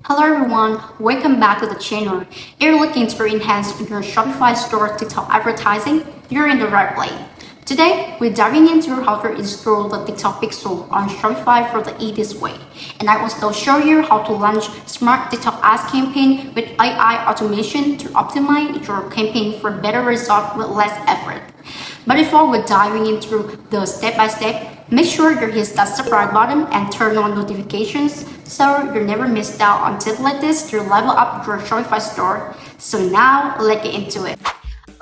Hello everyone, welcome back to the channel. If you're looking to enhance your Shopify store TikTok advertising, you're in the right place. Today, we're diving into how to install the TikTok Pixel on Shopify for the easiest way. And I will also show you how to launch smart TikTok ads campaign with AI automation to optimize your campaign for better results with less effort. But before we're diving into the step-by-step, make sure you hit that subscribe button and turn on notifications so you never miss out on tips like this to level up your Shopify store. So now, let's get into it.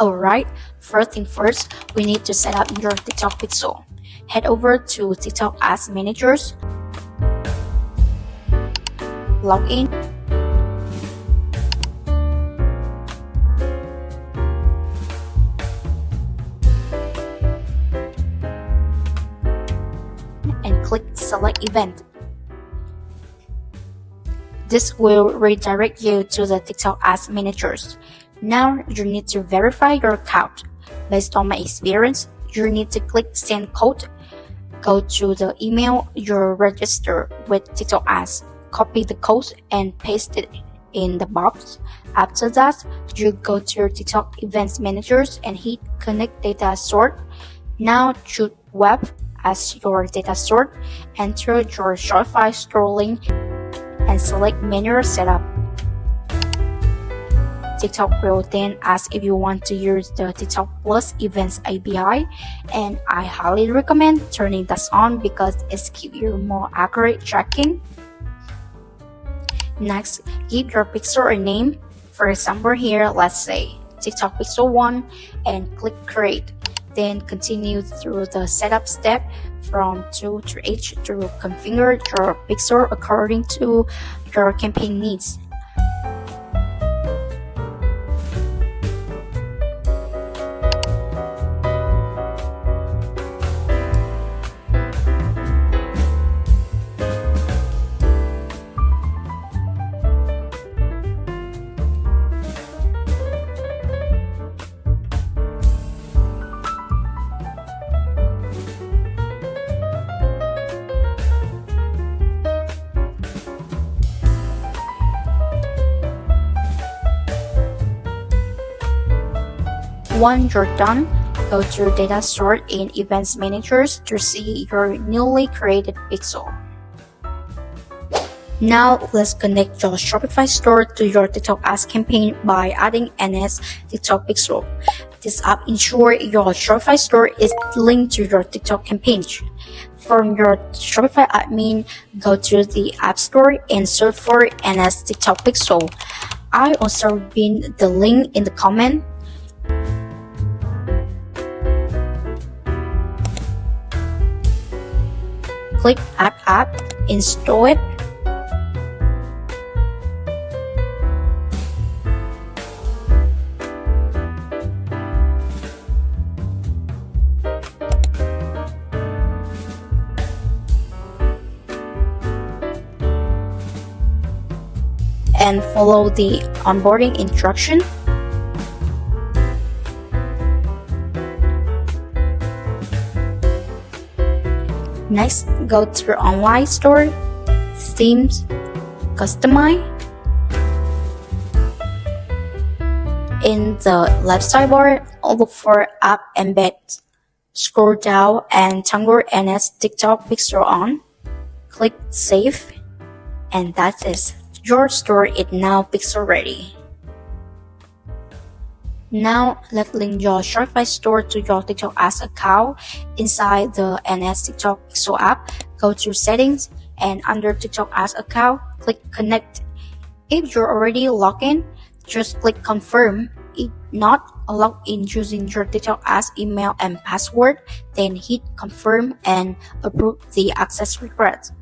Alright, first thing first, we need to set up your TikTok Pixel. Head over to TikTok Ads Managers, log in, and click Select Event. This will redirect you to the TikTok Ads Managers. Now you need to verify your account. Based on my experience, you need to click Send Code. Go to the email you're registered with TikTok Ads. Copy the code and paste it in the box. After that, you go to your TikTok Events Managers and hit Connect Data Sort. Now choose Web as your data source. Enter your Shopify store link and select Manual Setup. TikTok will then ask if you want to use the TikTok Plus Events API, and I highly recommend turning that on because it gives you more accurate tracking. Next, give your pixel a name. For example, here, let's say TikTok Pixel 1 and click Create. Then continue through the setup step from 2 to 8 to configure your pixel according to your campaign needs. Once you're done, go to your data sort in Events Managers to see your newly created pixel. Now, let's connect your Shopify store to your TikTok Ads campaign by adding NS TikTok Pixel. This app ensures your Shopify store is linked to your TikTok campaign. From your Shopify admin, go to the App Store and search for NS TikTok Pixel. I also pinned the link in the comment. Click Add App, install it. And follow the onboarding instruction. Next, go to your online store, Themes, Customize. In the left sidebar, look for App Embed. Scroll down and toggle NS TikTok Pixel on. Click Save, and that's it. Your store is now pixel ready. Now, let's link your Shopify store to your TikTok Ads account. Inside the NS TikTok Pixel app, go to Settings and under TikTok Ads account, click Connect. If you're already logged in, just click Confirm. If not logged in using your TikTok Ads email and password, then hit Confirm and approve the access request.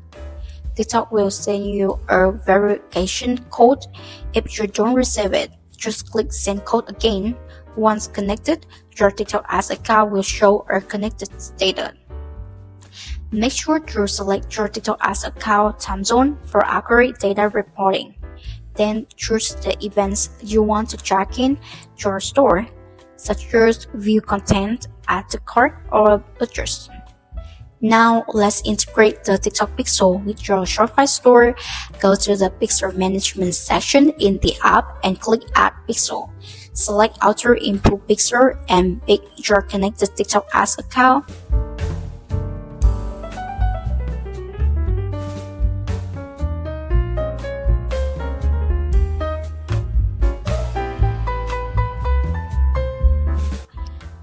TikTok will send you a verification code. If you don't receive it, just click Send Code again. Once connected, your TikTok Ads account will show a connected status. Make sure to select your TikTok Ads account time zone for accurate data reporting. Then choose the events you want to track in your store, such as view content, add to cart, or purchase. Now let's integrate the TikTok Pixel with your Shopify store. Go to the Pixel Management section in the app and click Add Pixel. Select Auto Input Pixel and pick your connected TikTok Ads account.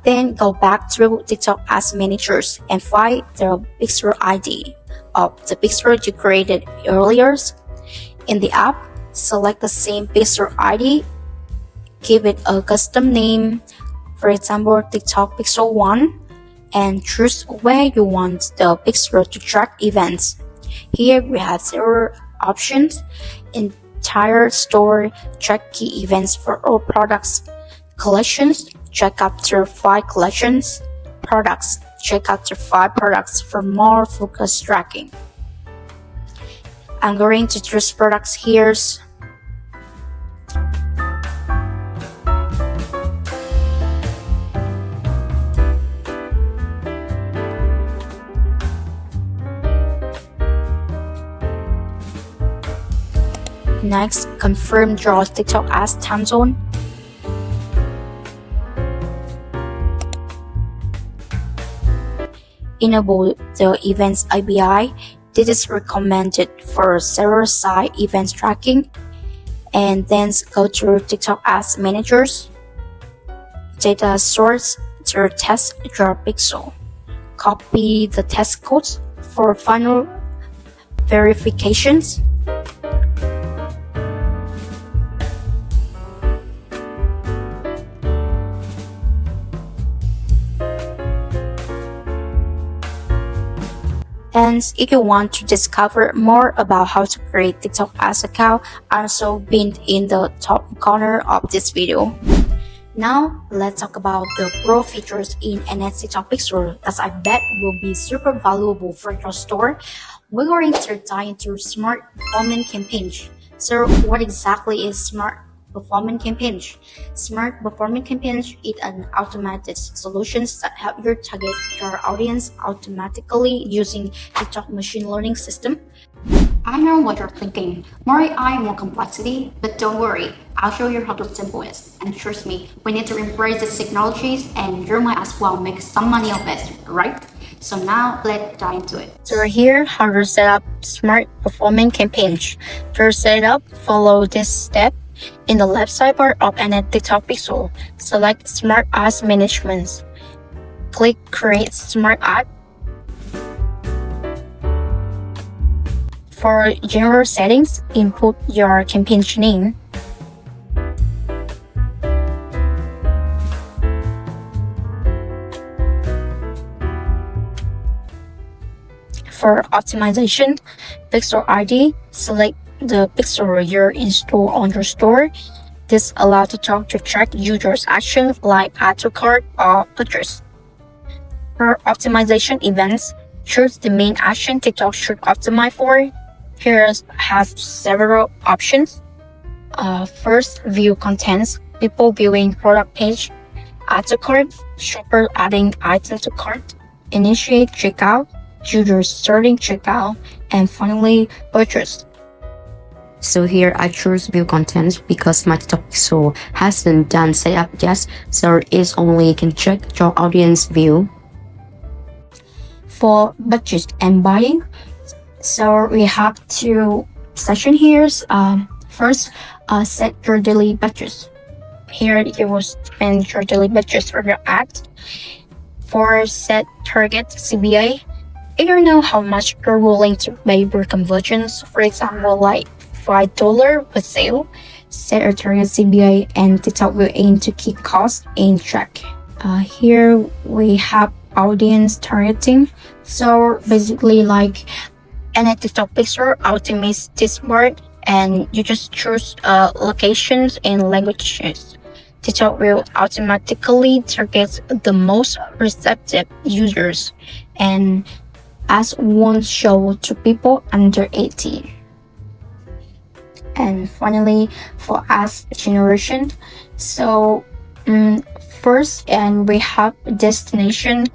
Then go back to TikTok Ads Managers and find the Pixel ID of the pixel you created earlier. In the app, select the same Pixel ID, give it a custom name, for example TikTok Pixel 1, and choose where you want the pixel to track events. Here we have several options: entire store, track key events for all products; collections, check up to 5 collections; products, check out to 5 products for more focused tracking. I'm going to choose products here. Next, confirm your TikTok Ads time zone. Enable the Events API. This is recommended for server-side events tracking. And then go to TikTok Ads Managers. Data source to test your pixel. Copy the test codes for final verifications. And if you want to discover more about how to create TikTok Ads account, I'm also pinned in the top corner of this video. Now, let's talk about the pro features in NestScale Pixel that I bet will be super valuable for your store. We're going to dive into Smart Performance Campaigns. So, what exactly is Smart Performance Campaigns? Smart Performance Campaigns is an automated solution that help you target your audience automatically using TikTok machine learning system. I know what you're thinking. More AI, more complexity, but don't worry. I'll show you how to simple it. And trust me, we need to embrace these technologies and you might as well make some money of it, right? So now let's dive into it. So here, how to set up Smart Performance Campaigns. To set up, follow this step. In the left sidebar of any TikTok Pixel, select Smart Ads Management. Click Create Smart Ad. For general settings, input your campaign name. For optimization, Pixel ID, select the pixel you install on your store. This allows TikTok to track users' actions like add to cart or purchase. For optimization events, choose the main action TikTok should optimize for. Here have several options. First, view contents, people viewing product page, add to cart, shopper adding item to cart, initiate checkout, users starting checkout, and finally purchase. So here I choose view content because my TikTok Pixel hasn't done setup yet, so it's only can check your audience view. For budget and buying, so we have 2 sections here. First, set your daily budget. Here you will spend your daily budget for your ad. For set target CPA, if you know how much you're willing to pay per conversions, for example like $5 per sale, set a target CPA and TikTok will aim to keep costs in track. Here we have audience targeting. So basically like any TikTok Pixel automates this part and you just choose locations and languages. TikTok will automatically target the most receptive users and ads won't show to people under 18. And finally, for ads generation, so first, and we have destination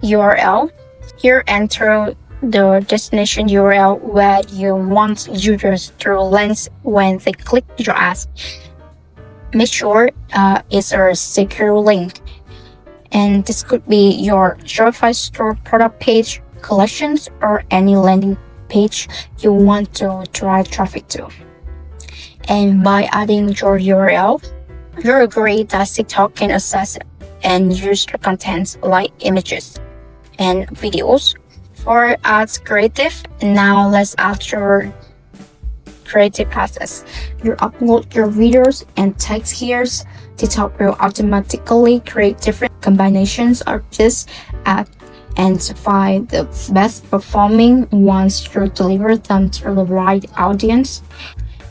URL. Here, enter the destination URL where you want users to land when they click your ads. Make sure it's a secure link. And this could be your Shopify store product page, collections, or any landing page you want to drive traffic to. And by adding your URL, you agree that TikTok can access and use your content like images and videos. For ads creative, now let's add your creative assets. You upload your videos and text here. TikTok will automatically create different combinations of this ad and find the best performing ones to deliver them to the right audience.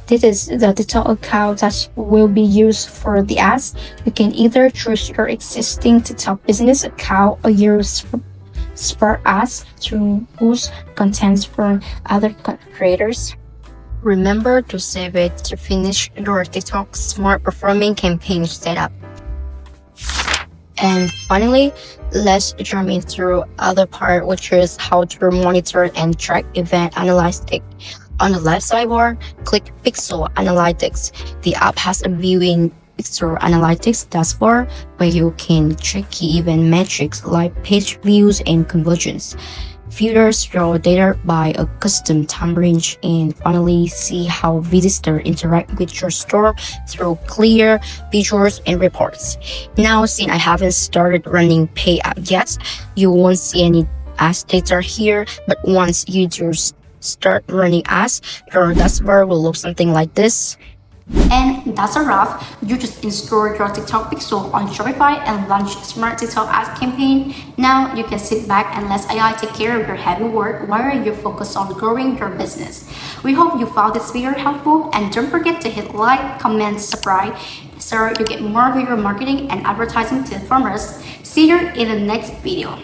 This is the TikTok account that will be used for the ads. You can either choose your existing TikTok business account or use Spur ads to boost content from other creators. Remember to save it to finish your TikTok smart performing campaign setup. And finally, let's jump into other part, which is how to monitor and track event analytics. On the left sidebar, click Pixel Analytics. The app has a viewing Pixel Analytics dashboard where you can check key event metrics like page views and conversions. Viewers draw data by a custom time range and finally see how visitors interact with your store through clear visuals and reports. Now, since I haven't started running pay app yet, you won't see any ads data here, but once you do start running ads, your dashboard will look something like this. And that's a wrap. You just install your TikTok Pixel on Shopify and launch a smart TikTok ad campaign. Now you can sit back and let AI take care of your heavy work while you focus on growing your business. We hope you found this video helpful, and don't forget to hit like, comment, subscribe so you get more video marketing and advertising tips from us. See you in the next video.